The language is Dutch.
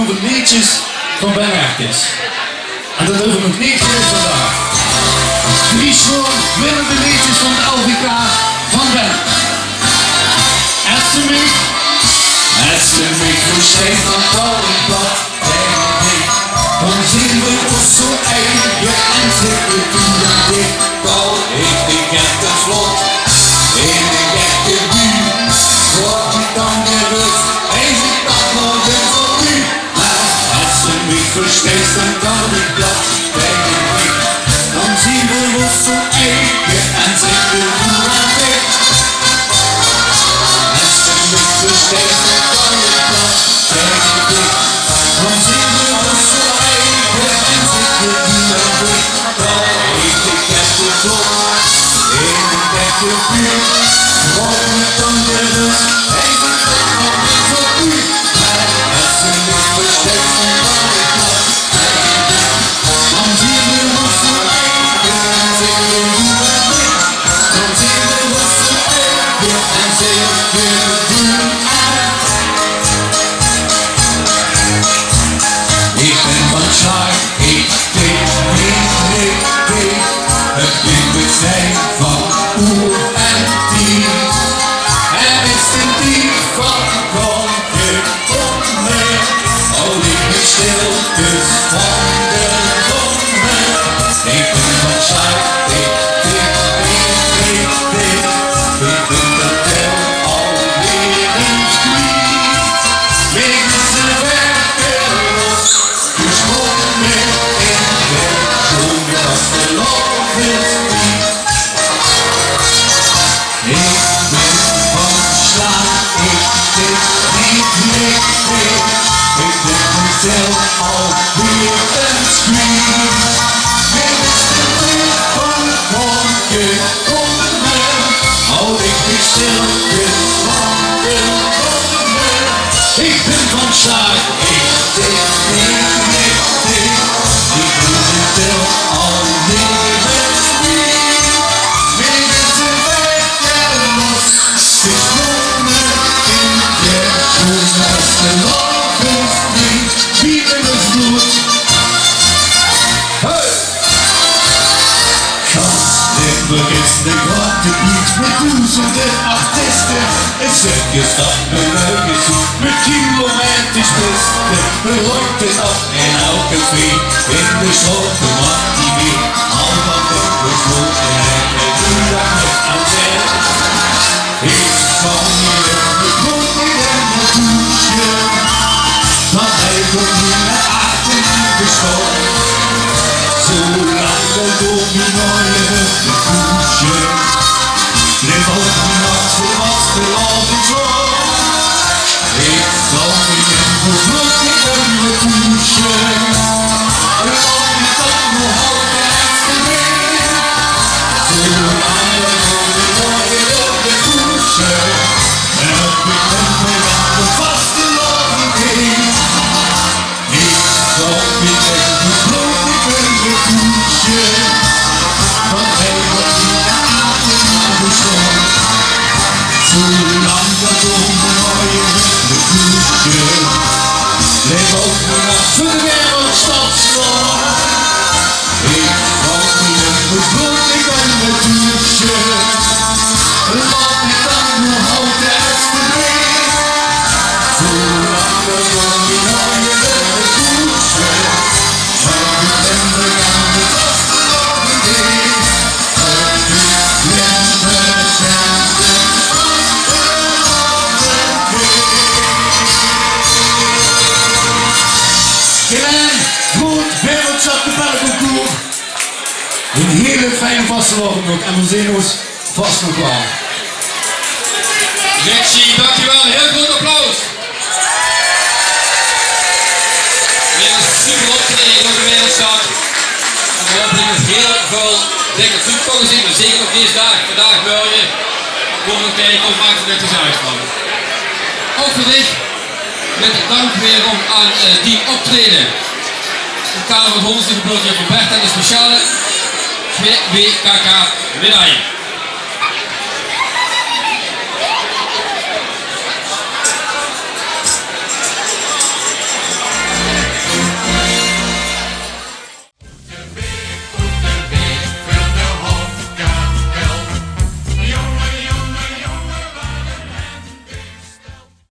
doen we liedjes van Ben Herkens. En dat doen we nog niet keer vandaag. 3 schoon winnende liedjes van de LVK van Ben. Estemik voor steeds van Kolenblad. Dan zien we ons zo eigen en zitten toen dan dik. Kool heeft de kent een slot in de gekke buurt. Wordt niet dan gerust, hij zit dan nog in zo'n buurt. Maar Estemik voor steeds van Kolenblad. Dan zien we ons zo eigen en zitten toen dan dik. Estemik voor steeds van Kolenblad. Dan zien we ons zo eigen en zitten toen dan dik. Kool heeft de kent een slot in de gekke buurt. Wordt niet dan gerust, hij zit dan nog in zo'n buurt. Maar Estemik voor steeds van Kolenblad. Dan zien we ons zo eigen en zitten toen dan dik. Dan zien we ons zo eigen en zitten toen dan dik. Ik ben van Sjaak, ik denk, het liedjes zijn van Oer en Tier. Er is een dier van Konken onder, oh ik ben stil, dus van de donder. Ik ben van Sjaak, ik denk, ik ben dat tel alweer een squeeze. Wegen ze werken los, gesprongen in de zon als de lof is niet. Ik ben van Sjaak, ik denk niet, ik ben mezelf alweer een squeeze. Wegen ze werken van Konken onder, oh ik ben stil, dus van de donder. Ik ben van Sjaak, ik denk niet, ik ben mezelf alweer een squeeze. Wegen ze werken los, gesprongen in de zon als de lof is niet. Bieren is bloed. Hey! Limburg is de grote buurt met duizenden artiesten. Een circus dat me leuke zoekt met kilometers pisten. We roken op in elke vriend in de grote man die weer al van Limburg voelt en hij doet daar met aan zet. Ik zal hier in de grond in de douche, want hij komt nu met achter de school. Zolang de dominooien de koesje, leef ook die nacht zoals de landen zo. Ik zal niet in de vlucht in de koesje, en al die dag nog altijd te weer. Zolang de dominooien de koesje, en het begint me aan de vaste landen heen. Ik zal niet in de vlucht in de koesje, want hij wordt niet aardig naar de zon. Zolang dat dominooien de koesje, leef ook de nacht voor de wereld staat schoon. Ik val niet in de vloed, ik ben de douche, laat me dan nog altijd te weer. Zolang dat dominooien de koesje, een hele fijne vastelovend nog en we zien ons vast nog wel. Richie, dankjewel. Heel groot applaus. Weer een super optreden op de Wereldstad. En we hopen met heel veel dikke voetballen zien, maar zeker op deze dag. Vandaag wil je. Kom nog kijken of maakt het netjes uit van. Ook voor dit, met dank weer om aan die optreden. In het kader van het 100ste gebroedje van Bert en de speciale WKK medaille.